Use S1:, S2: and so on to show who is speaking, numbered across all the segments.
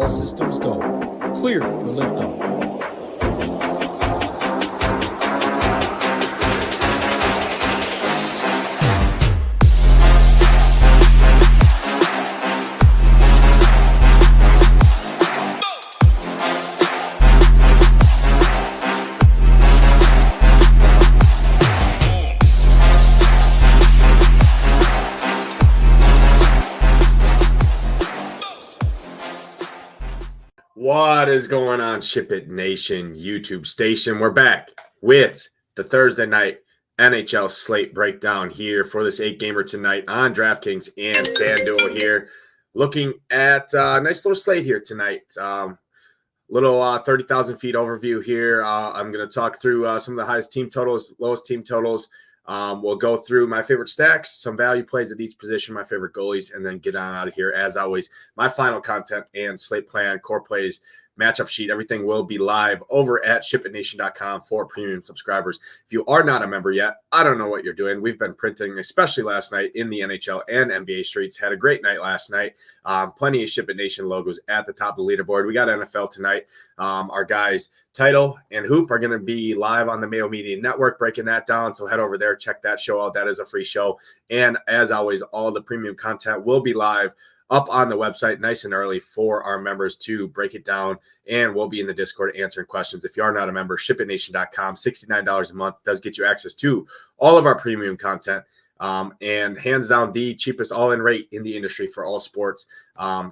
S1: All systems go. Clear for liftoff.
S2: What is going on, SHIPIT Nation YouTube station? We're back with the Thursday night NHL slate breakdown here for this 8-gamer tonight on DraftKings and FanDuel here. Looking at a nice little slate here tonight. Little 30,000 feet overview here. I'm going to talk through some of the highest team totals, lowest team totals. We'll go through my favorite stacks, some value plays at each position, my favorite goalies, and then get on out of here. As always, my final content and slate plan, core plays, matchup sheet, everything will be live over at shipitnation.com for premium subscribers. If you are not a member yet, I don't know what you're doing. We've been printing, especially last night in the NHL and NBA streets. Had a great night last night. Plenty of SHIPIT Nation logos at the top of the leaderboard. We got NFL tonight. Our guys Title and Hoop are going to be live on the Mayo Media Network breaking that down. So head over there, check that show out. That is a free show. And as always, all the premium content will be live up on the website nice and early for our members to break it down, and we'll be in the Discord answering questions. If you are not a member, shipitnation.com, $69 a month does get you access to all of our premium content, and hands down the cheapest all-in rate in the industry for all sports.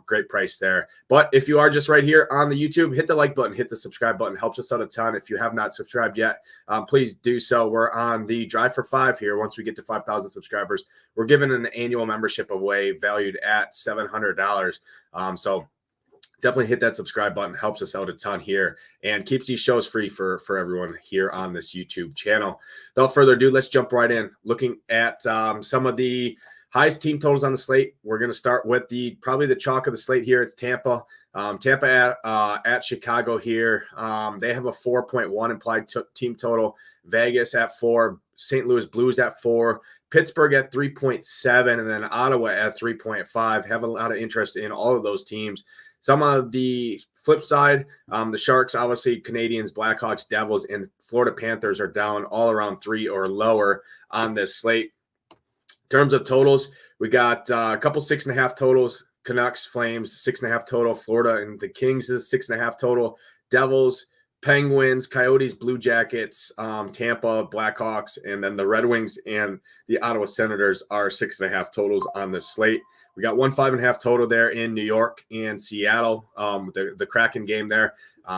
S2: Great price there. But if you are just right here on the YouTube, hit the like button, hit the subscribe button. Helps us out a ton. If you have not subscribed yet, please do so. We're on the drive for 5 here. Once we get to 5,000 subscribers, we're giving an annual membership away valued at $700. So definitely hit that subscribe button. Helps us out a ton here and keeps these shows free for everyone here on this YouTube channel. Without further ado, let's jump right in. Looking at some of the highest team totals on the slate. We're going to start with probably the chalk of the slate here. It's Tampa. Tampa at Chicago here. They have a 4.1 implied team total. Vegas at 4. St. Louis Blues at 4. Pittsburgh at 3.7. And then Ottawa at 3.5. Have a lot of interest in all of those teams. Some of the flip side, the Sharks, obviously Canadians, Blackhawks, Devils, and Florida Panthers are down all around 3 or lower on this slate. In terms of totals, we got a couple 6.5 totals. Canucks, Flames, 6.5 total. Florida and the Kings is 6.5 total. Devils, Penguins, Coyotes, Blue Jackets, Tampa, Blackhawks, and then the Red Wings and the Ottawa Senators are 6.5 totals on this slate. We got 1 5.5 total there in New York and Seattle. The Kraken game there,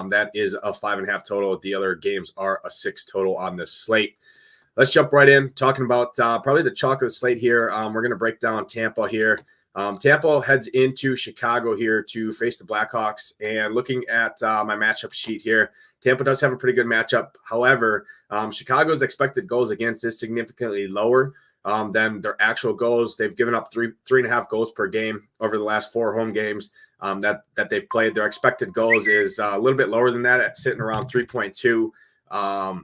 S2: that is a 5.5 total. The other games are a 6 total on this slate. Let's jump right in talking about probably the chalk of the slate here. We're going to break down Tampa here. Tampa heads into Chicago here to face the Blackhawks. And looking at my matchup sheet here, Tampa does have a pretty good matchup. However, Chicago's expected goals against is significantly lower than their actual goals. They've given up 3.5 goals per game over the last 4 home games that they've played. Their expected goals is a little bit lower than that, at sitting around 3.2.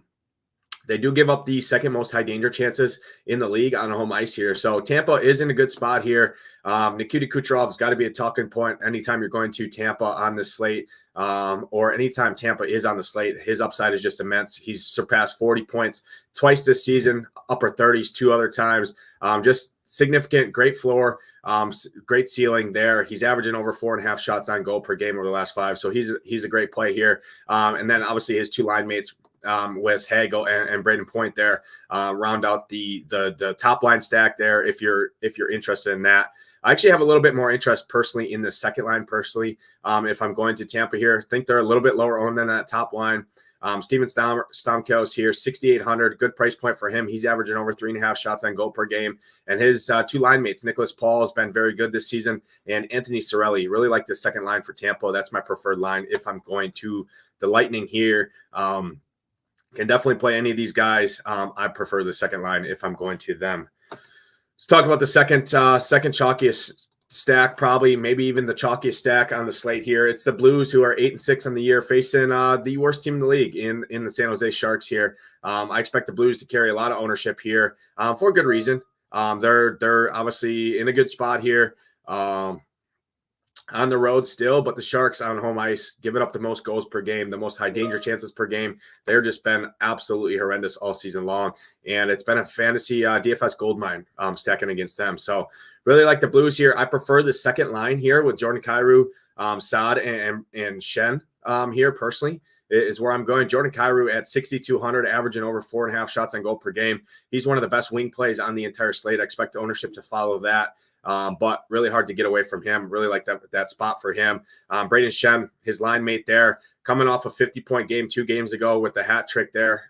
S2: They do give up the second most high danger chances in the league on home ice here. So Tampa is in a good spot here. Nikita Kucherov has got to be a talking point anytime you're going to Tampa on this slate, or anytime Tampa is on the slate. His upside is just immense. He's surpassed 40 points twice this season, upper 30s 2 other times. Just significant, great floor, great ceiling there. He's averaging over 4.5 shots on goal per game over the last 5. So he's a great play here. And then obviously his 2 line mates, with Hagel and Braden Point there, round out the top line stack there if you're interested in that. I actually have a little bit more interest personally in the second line personally. If I'm going to Tampa here, I think they're a little bit lower owned than that top line. Steven Stamkos here, 6,800, good price point for him. He's averaging over 3.5 shots on goal per game. And his 2 line mates, Nicholas Paul has been very good this season, and Anthony Cirelli. Really like the second line for Tampa. That's my preferred line if I'm going to the Lightning here. Can definitely play any of these guys. I prefer the second line if I'm going to them. Let's talk about the second chalkiest stack, probably maybe even the chalkiest stack on the slate here. It's the Blues, who are 8-6 on the year, facing the worst team in the league in the San Jose Sharks here. I expect the Blues to carry a lot of ownership here for good reason. They're obviously in a good spot here. on the road still, but the Sharks on home ice giving up the most goals per game, the most high danger chances per game. They're just been absolutely horrendous all season long, and it's been a fantasy DFS goldmine stacking against them. So really like the Blues here. I prefer the second line here with Jordan Kyrou, Saad, and Shen here personally is where I'm going. Jordan Kyrou at 6,200, averaging over 4.5 shots on goal per game. He's one of the best wing plays on the entire slate. I expect ownership to follow that. But really hard to get away from him. Really like that spot for him. Braden Shen, his line mate there, coming off a 50-point game 2 games ago with the hat trick there.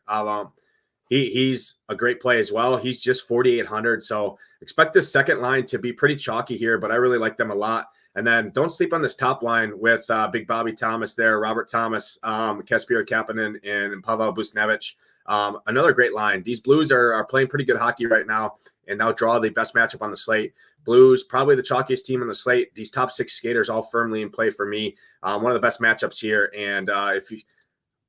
S2: He's a great play as well. He's just 4,800. So expect this second line to be pretty chalky here, but I really like them a lot. And then don't sleep on this top line with Big Bobby Thomas there, Robert Thomas, Kasperi Kapanen, and Pavel Buchnevich. Another great line. These Blues are playing pretty good hockey right now, and now draw the best matchup on the slate. Blues, probably the chalkiest team on the slate. These top 6 skaters all firmly in play for me. One of the best matchups here. And if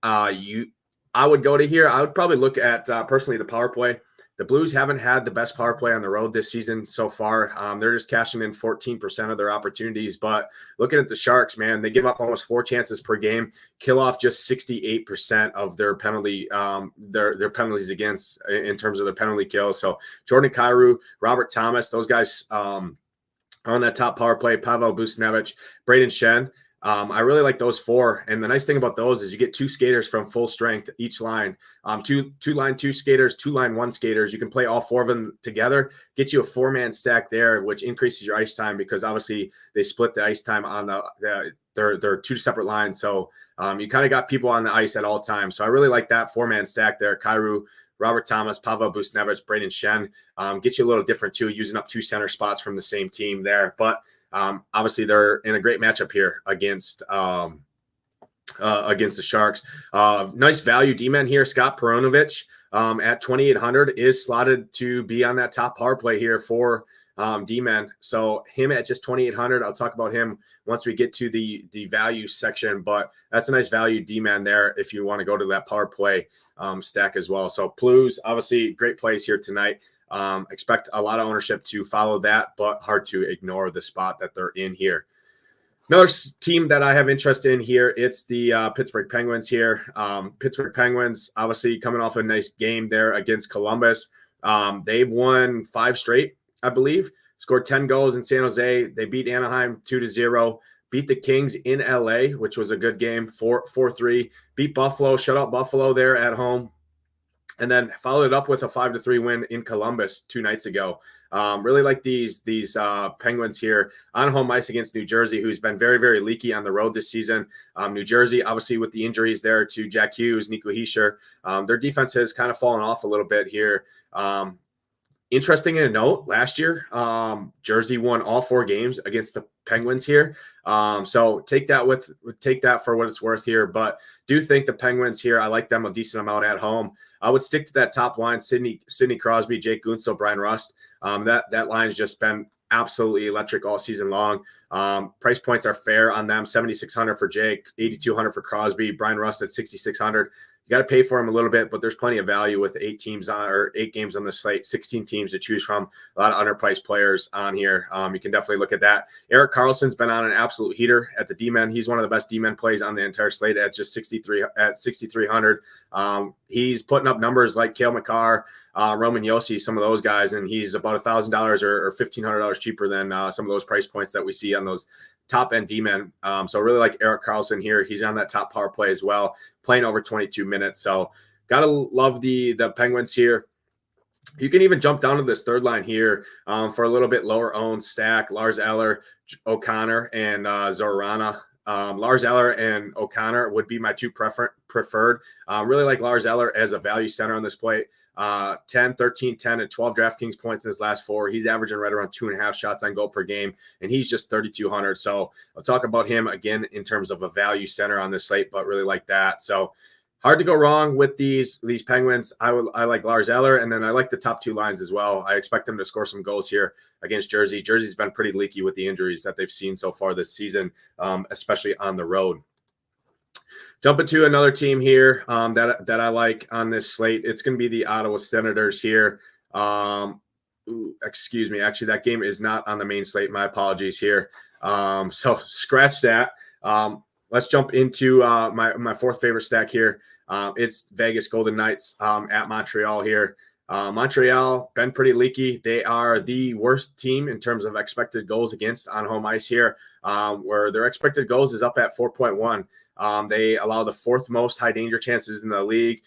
S2: I would go to here, I would probably look at personally the power play. The Blues haven't had the best power play on the road this season so far. They're just cashing in 14% of their opportunities. But looking at the Sharks, man, they give up almost 4 chances per game, kill off just 68% of their penalty, their penalties against in terms of their penalty kills. So Jordan Kyrou, Robert Thomas, those guys are on that top power play. Pavel Buchnevich, Braden Shen. I really like those 4. And the nice thing about those is you get 2 skaters from full strength each line. Two line 2 skaters, 2 line 1 skaters. You can play all 4 of them together, get you a 4-man stack there, which increases your ice time because obviously they split the ice time on they're 2 separate lines. So you kind of got people on the ice at all times. So I really like that 4-man stack there. Kyrou, Robert Thomas, Pavel Buchnevich, Braden Shen. Get you a little different too, using up 2 center spots from the same team there. But obviously they're in a great matchup here against the Sharks. Nice value D-man here. Scott Perunovich at 2,800 is slotted to be on that top power play here for D-man. So him at just 2,800. I'll talk about him once we get to the value section, but that's a nice value D-man there if you want to go to that power play stack as well. So Blues, obviously great plays here tonight. Expect a lot of ownership to follow that, but hard to ignore the spot that they're in here. Another team that I have interest in here, it's the Pittsburgh Penguins here. Pittsburgh Penguins, obviously coming off a nice game there against Columbus. They've won 5 straight, I believe. Scored 10 goals in San Jose. They beat Anaheim 2-0. Beat the Kings in LA, which was a good game, 4-3. Beat Buffalo, shut out Buffalo there at home. And then followed it up with a 5-3 win in Columbus 2 nights ago. Really like these Penguins here on home ice against New Jersey, who's been very, very leaky on the road this season. New Jersey, obviously with the injuries there to Jack Hughes, Nico Hischier, their defense has kind of fallen off a little bit here. Interesting in a note, last year, Jersey won all 4 games against the Penguins here. So take that for what it's worth here. But do think the Penguins here, I like them a decent amount at home. I would stick to that top line, Sidney Crosby, Jake Guentzel, Brian Rust. That line's just been absolutely electric all season long. Price points are fair on them. 7,600 for Jake, 8,200 for Crosby, Brian Rust at 6,600. You got to pay for them a little bit, but there's plenty of value with 8 games on the slate, 16 teams to choose from. A lot of underpriced players on here. You can definitely look at that. Erik Karlsson's been on an absolute heater at the D-men. He's one of the best D-men plays on the entire slate at just 6,300. He's putting up numbers like Cale Makar, Roman Josi, some of those guys, and he's about $1,000 or $1,500 cheaper than some of those price points that we see on those top end D-men. So I really like Erik Karlsson here. He's on that top power play as well, playing over 22 minutes. So gotta love the Penguins here. You can even jump down to this third line here for a little bit lower owned stack. Lars Eller, O'Connor, and Zorana. Lars Eller and O'Connor would be my 2 preferred. Really like Lars Eller as a value center on this plate. 10, 13, 10, and 12 DraftKings points in his last 4. He's averaging right around 2.5 shots on goal per game, and he's just 3,200. So I'll talk about him again in terms of a value center on this slate, but really like that. So hard to go wrong with these Penguins. I like Lars Eller, and then I like the top 2 lines as well. I expect them to score some goals here against Jersey. Jersey's been pretty leaky with the injuries that they've seen so far this season, especially on the road. Jumping to another team here that I like on this slate. It's going to be the Ottawa Senators here. excuse me. Actually, that game is not on the main slate. My apologies here. So scratch that. Let's jump into my fourth favorite stack here. It's Vegas Golden Knights at Montreal here. Montreal, been pretty leaky. They are the worst team in terms of expected goals against on home ice here, where their expected goals is up at 4.1. They allow the fourth most high danger chances in the league.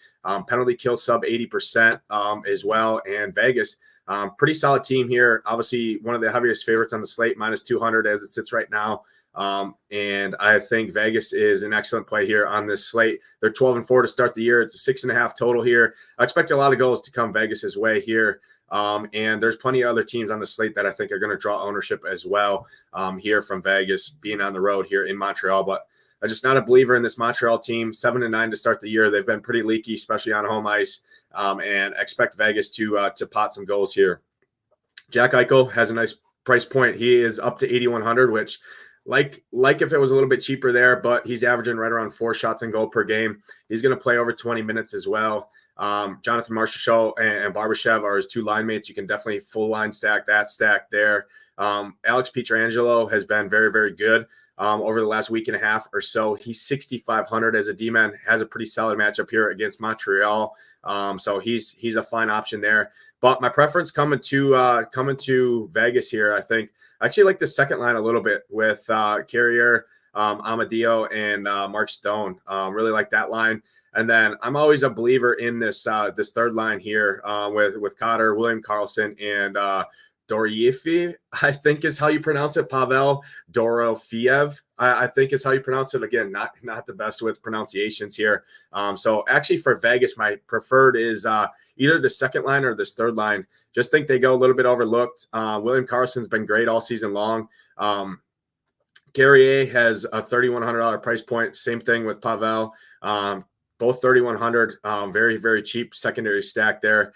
S2: Penalty kill sub 80% as well. And Vegas, pretty solid team here. Obviously, one of the heaviest favorites on the slate, minus 200 as it sits right now. And I think Vegas is an excellent play here on this slate. They're 12-4 to start the year. It's a 6.5 total here. I expect a lot of goals to come Vegas's way here. And there's plenty of other teams on the slate that I think are going to draw ownership as well here from Vegas being on the road here in Montreal. But I'm just not a believer in this Montreal team. 7-9 to start the year. They've been pretty leaky, especially on home ice, and expect Vegas to pot some goals here. Jack Eichel has a nice price point. He is up to 8,100, which like if it was a little bit cheaper there, but he's averaging right around 4 shots on goal per game. He's going to play over 20 minutes as well. Jonathan Marchessault and Barbashev are his 2 line mates. You can definitely full line stack that stack there. Alex Pietrangelo has been very, very good over the last week and a half or so. He's 6,500 as a D-man, has a pretty solid matchup here against Montreal. So he's a fine option there. But my preference coming to Vegas here, I actually like the second line a little bit with Carrier, Amadio, and Mark Stone. Really like that line. And then I'm always a believer in this third line here with Cotter, William Karlsson, and Dorofeyev, I think is how you pronounce it. Pavel Dorofeyev, I think is how you pronounce it. Again, not the best with pronunciations here. So actually for Vegas, my preferred is either the second line or this third line. Just think they go a little bit overlooked. William Karlsson's been great all season long. Carrier has a $3,100 price point. Same thing with Pavel. Both 3,100, very, very cheap secondary stack there.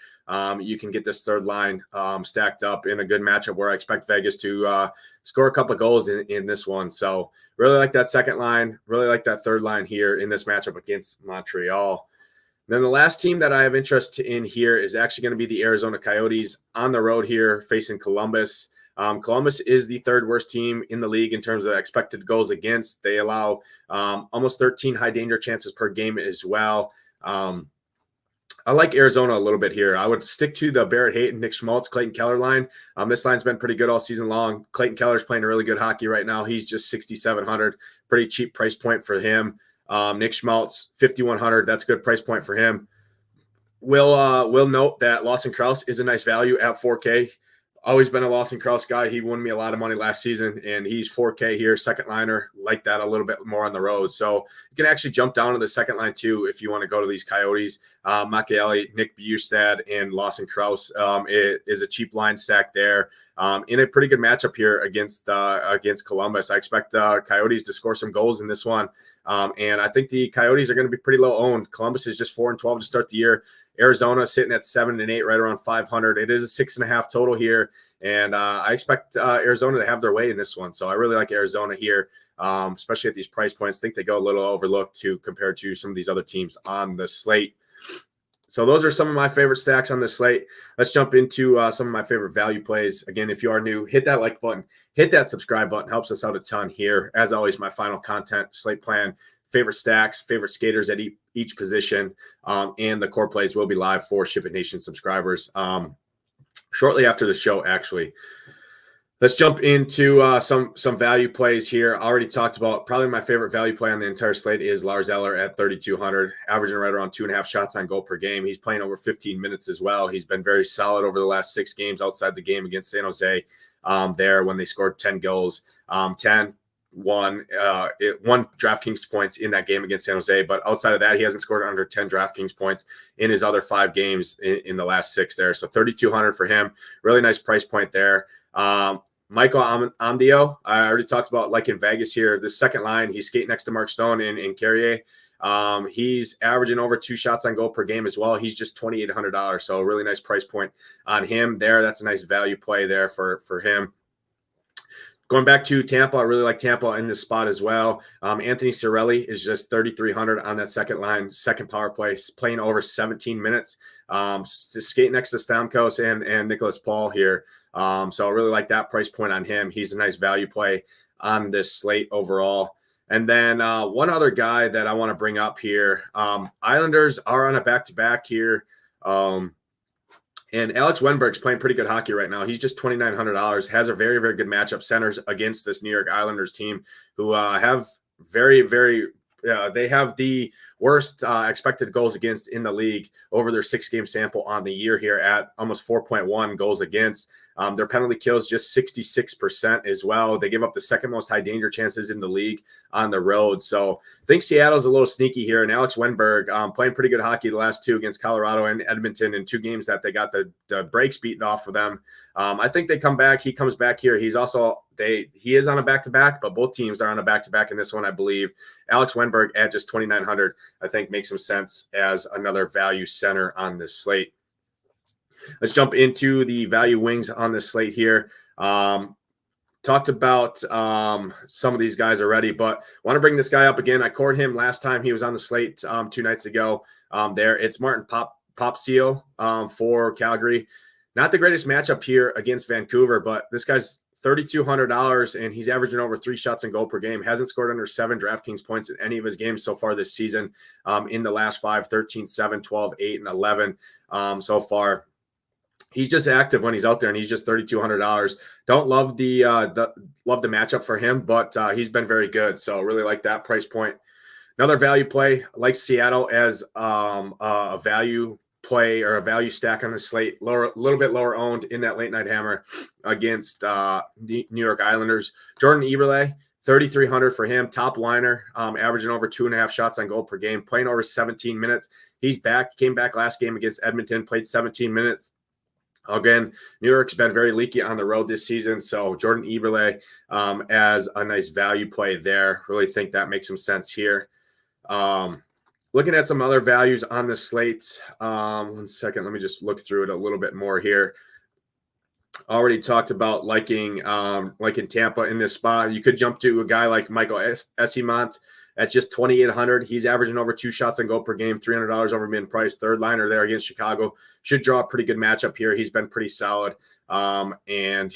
S2: You can get this third line stacked up in a good matchup where I expect Vegas to score a couple of goals in this one. So really like that second line, really like that third line here in this matchup against Montreal. Then the last team that I have interest in here is actually going to be the Arizona Coyotes on the road here facing Columbus. Columbus is the third worst team in the league in terms of expected goals against. They allow almost 13 high danger chances per game as well. I like Arizona a little bit here. I would stick to the Barrett Hayton, Nick Schmaltz, Clayton Keller line. This line's been pretty good all season long. Clayton Keller's playing really good hockey right now. He's just 6,700, pretty cheap price point for him. Nick Schmaltz, 5,100. That's a good price point for him. We'll note that Lawson Krause is a nice value at 4K. Always been a Lawson Krause guy. He won me a lot of money last season, and he's 4K here, second liner. Like that a little bit more on the road. So you can actually jump down to the second line too if you want to go to these Coyotes. Machielli, Nick Bjugstad, and Lawson Krause is a cheap line stack there in a pretty good matchup here against Columbus. I expect Coyotes to score some goals in this one, and I think the Coyotes are going to be pretty low owned. Columbus is just 4-12 to start the year. Arizona sitting at 7-8, right around 500. It is a 6.5 total here, and I expect Arizona to have their way in this one. So I really like Arizona here, especially at these price points. I think they go a little overlooked compared to some of these other teams on the slate. So those are some of my favorite stacks on this slate. Let's jump into some of my favorite value plays. Again, if you are new, hit that like button, hit that subscribe button. Helps us out a ton here. As always, my final content slate plan, favorite stacks, favorite skaters at each position, and the core plays will be live for SHIPIT Nation subscribers shortly after the show, actually. Let's jump into some value plays here. I already talked about probably my favorite value play on the entire slate is Lars Eller at 3,200, averaging right around 2.5 shots on goal per game. He's playing over 15 minutes as well. He's been very solid over the last 6 games outside the game against San Jose there when they scored 10 goals, 1 DraftKings points in that game against San Jose, but outside of that, he hasn't scored under 10 DraftKings points in his other 5 games in the last 6 there. So 3,200 for him, really nice price point there. Michael Amadio, I already talked about like in Vegas here. The second line, he's skating next to Mark Stone and Carrier. He's averaging over 2 shots on goal per game as well. He's just $2,800, so a really nice price point on him there. That's a nice value play there for him. Going back to Tampa, I really like Tampa in this spot as well. Anthony Cirelli is just 3,300 on that second line, second power play, playing over 17 minutes. To skate next to Stamkos and Nicholas Paul here. So I really like that price point on him. He's a nice value play on this slate overall. And then one other guy that I want to bring up here. Islanders are on a back-to-back here. And Alex Wenberg's playing pretty good hockey right now. He's just $2,900, has a very, very good matchup, centers against this New York Islanders team who have they have the worst expected goals against in the league over their 6-game sample on the year here at almost 4.1 goals against. Their penalty kills just 66% as well. They give up the second most high danger chances in the league on the road. So I think Seattle's a little sneaky here. And Alex Wenberg playing pretty good hockey the last two against Colorado and Edmonton in 2 games that they got the breaks beaten off of them. I think they come back. He comes back here. He's also he is on a back-to-back, but both teams are on a back-to-back in this one, I believe. Alex Wenberg at just 2,900, I think makes some sense as another value center on this slate. Let's jump into the value wings on this slate here. Talked about some of these guys already, but want to bring this guy up again. I cored him last time he was on the slate 2 nights ago. It's Martin Popsio for Calgary. Not the greatest matchup here against Vancouver, but this guy's $3,200, and he's averaging over 3 shots and goal per game. Hasn't scored under 7 DraftKings points in any of his games so far this season. In the last 5, 13, 7, 12, 8, and 11 so far. He's just active when he's out there, and he's just $3,200. Don't love the matchup for him, but he's been very good. So really like that price point. Another value play, like Seattle as a value play or a value stack on the slate, a little bit lower owned in that late night hammer against New York Islanders. Jordan Eberle, 3,300 for him, top liner, averaging over 2.5 shots on goal per game, playing over 17 minutes. He's back, came back last game against Edmonton, played 17 minutes. Again, New York's been very leaky on the road this season, so Jordan Eberle as a nice value play there. Really think that makes some sense here. Looking at some other values on the slate. 1 second, let me just look through it a little bit more here. Already talked about liking Tampa in this spot. You could jump to a guy like Michael Eyssimont at just 2,800. He's averaging over 2 shots on goal per game, $300 over min price. Third liner there against Chicago. Should draw a pretty good matchup here. He's been pretty solid, and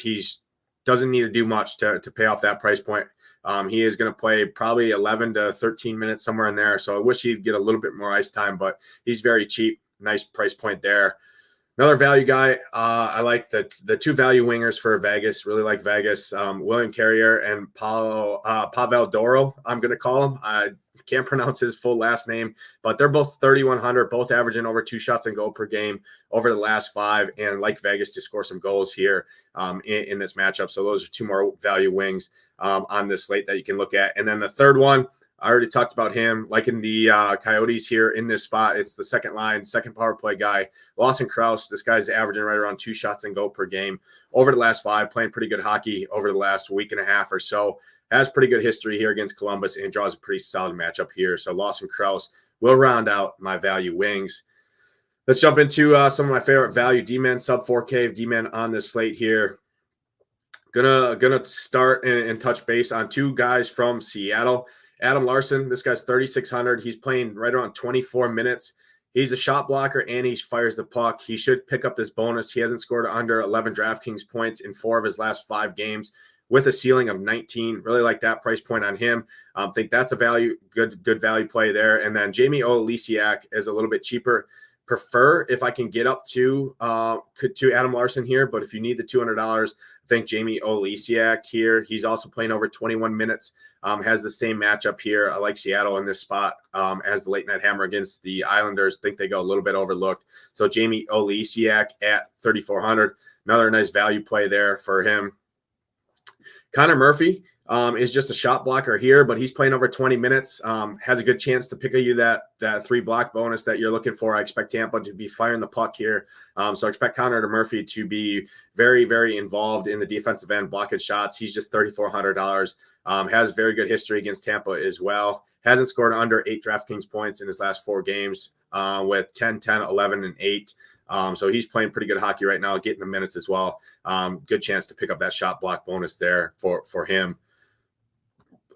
S2: doesn't need to do much to pay off that price point. He is going to play probably 11 to 13 minutes, somewhere in there. So I wish he'd get a little bit more ice time, but he's very cheap. Nice price point there. Another value guy, I like the 2 value wingers for Vegas. Really like Vegas. William Carrier and Pavel Doro, I'm going to call him. I can't pronounce his full last name, but they're both 3,100, both averaging over 2 shots and goal per game over the last 5, and like Vegas to score some goals here in this matchup. So those are 2 more value wings on this slate that you can look at. And then the third one, I already talked about him, liking the Coyotes here in this spot. It's the second line, second power play guy, Lawson Krause. This guy's averaging right around 2 shots and goal per game over the last 5, playing pretty good hockey over the last week and a half or so. Has pretty good history here against Columbus and draws a pretty solid matchup here. So Lawson Krause will round out my value wings. Let's jump into some of my favorite value D-men, sub 4K D-men on this slate here. Gonna start and touch base on 2 guys from Seattle. Adam Larson, this guy's 3,600. He's playing right around 24 minutes. He's a shot blocker and he fires the puck. He should pick up this bonus. He hasn't scored under 11 DraftKings points in 4 of his last 5 games with a ceiling of 19. Really like that price point on him. Think that's a good value play there. And then Jamie Olesiak is a little bit cheaper. Prefer if I can get up to Adam Larson here, but if you need the $200, I think Jamie Olesiak here. He's also playing over 21 minutes, has the same matchup here. I like Seattle in this spot as the late night hammer against the Islanders. Think they go a little bit overlooked. So Jamie Olesiak at 3,400, another nice value play there for him. Connor Murphy is just a shot blocker here, but he's playing over 20 minutes, has a good chance to pick you that 3 block bonus that you're looking for. I expect Tampa to be firing the puck here. So I expect Connor Murphy to be very, very involved in the defensive end, blocking shots. He's just $3,400, has very good history against Tampa as well. Hasn't scored under 8 DraftKings points in his last 4 games with 10, 10, 11, and 8 So he's playing pretty good hockey right now, getting the minutes as well. Good chance to pick up that shot block bonus there for him.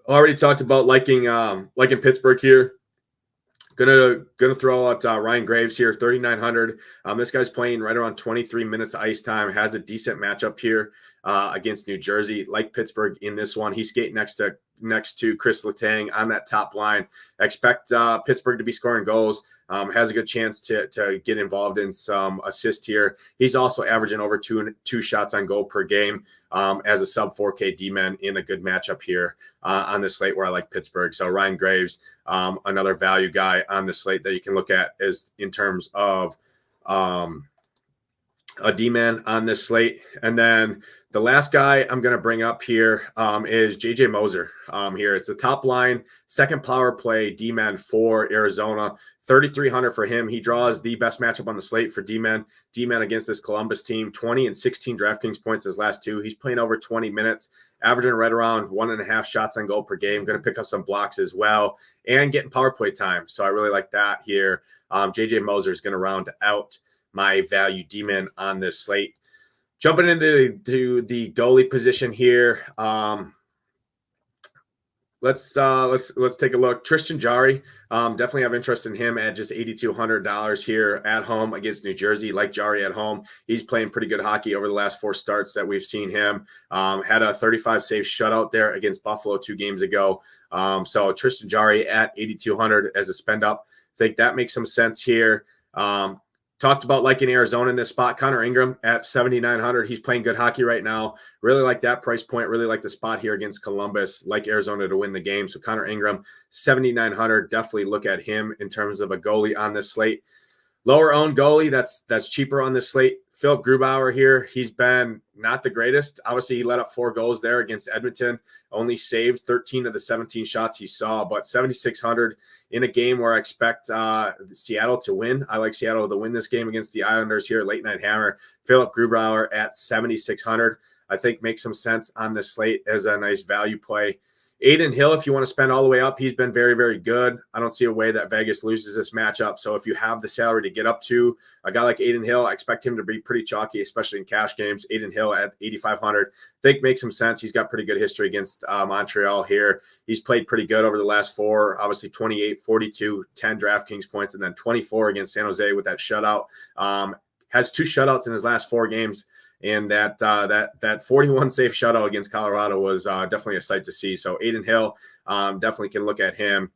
S2: Already talked about liking Pittsburgh here. Gonna throw out Ryan Graves here, 3,900. This guy's playing right around 23 minutes of ice time. Has a decent matchup here against New Jersey. Like Pittsburgh in this one, he's skating next to Chris Letang on that top line. Expect Pittsburgh to be scoring goals. Has a good chance to get involved in some assist here. He's also averaging over two shots on goal per game as a sub 4K D-man in a good matchup here on this slate where I like Pittsburgh. So Ryan Graves, another value guy on the slate that you can look at is in terms of a D-man on this slate. And then the last guy I'm going to bring up here is JJ Moser here. It's the top line, second power play D-man for Arizona, 3,300 for him. He draws the best matchup on the slate for D-man against this Columbus team, 20 and 16 DraftKings points his last two. He's playing over 20 minutes, averaging right around 1.5 shots on goal per game. Going to pick up some blocks as well and getting power play time. So I really like that here. JJ Moser is going to round out my value D-man on this slate. Jumping into the goalie position here. Let's take a look. Tristan Jarry, definitely have interest in him at just $8,200 here at home against New Jersey. Like Jarry at home, he's playing pretty good hockey over the last 4 starts that we've seen him. Had a 35 save shutout there against Buffalo 2 games ago. So Tristan Jarry at $8,200 as a spend up. Think that makes some sense here. Talked about liking Arizona in this spot. Connor Ingram at $7,900. He's playing good hockey right now. Really like that price point. Really like the spot here against Columbus. Like Arizona to win the game. So Connor Ingram, $7,900. Definitely look at him in terms of a goalie on this slate. Lower owned goalie, that's cheaper on this slate. Philip Grubauer here. He's been not the greatest. Obviously, he let up 4 goals there against Edmonton. Only saved 13 of the 17 shots he saw, but 7,600 in a game where I expect Seattle to win. I like Seattle to win this game against the Islanders here, late night hammer. Philip Grubauer at 7,600. I think makes some sense on this slate as a nice value play. Aiden Hill, if you want to spend all the way up, he's been very, very good. I don't see a way that Vegas loses this matchup. So if you have the salary to get up to a guy like Aiden Hill, I expect him to be pretty chalky, especially in cash games. Aiden Hill at 8,500, I think makes some sense. He's got pretty good history against Montreal here. He's played pretty good over the last 4, obviously 28, 42, 10 DraftKings points, and then 24 against San Jose with that shutout. Has 2 shutouts in his last 4 games. And that 41 safe shutout against Colorado was definitely a sight to see. So Aiden Hill, definitely can look at him.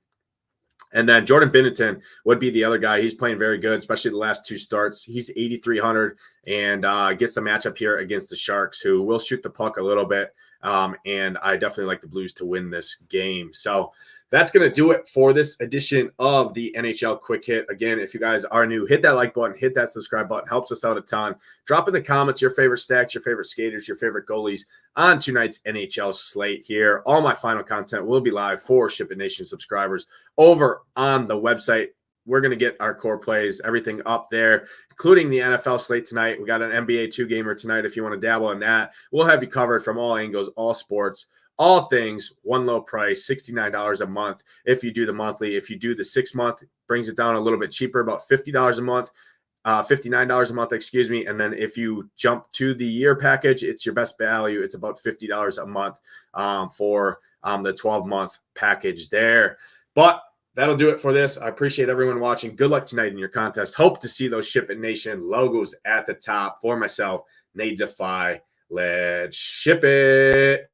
S2: And then Jordan Binnington would be the other guy. He's playing very good, especially the last 2 starts. He's 8,300 and gets the matchup here against the Sharks, who will shoot the puck a little bit. And I definitely like the Blues to win this game. So that's going to do it for this edition of the NHL Quick Hit. Again, if you guys are new, hit that like button, hit that subscribe button. Helps us out a ton. Drop in the comments your favorite stacks, your favorite skaters, your favorite goalies on tonight's NHL slate here. All my final content will be live for SHIPIT Nation subscribers over on the website. We're going to get our core plays, everything up there, including the NFL slate tonight. We got an NBA 2-gamer tonight if you want to dabble in that. We'll have you covered from all angles, all sports, all things, one low price, $69 a month if you do the monthly. If you do the 6-month, brings it down a little bit cheaper, about $50 a month, $59 a month, excuse me. And then if you jump to the year package, it's your best value. It's about $50 a month for the 12-month package there. But that'll do it for this. I appreciate everyone watching. Good luck tonight in your contest. Hope to see those SHIPIT Nation logos at the top. For myself, Nadesify. Let's ship it.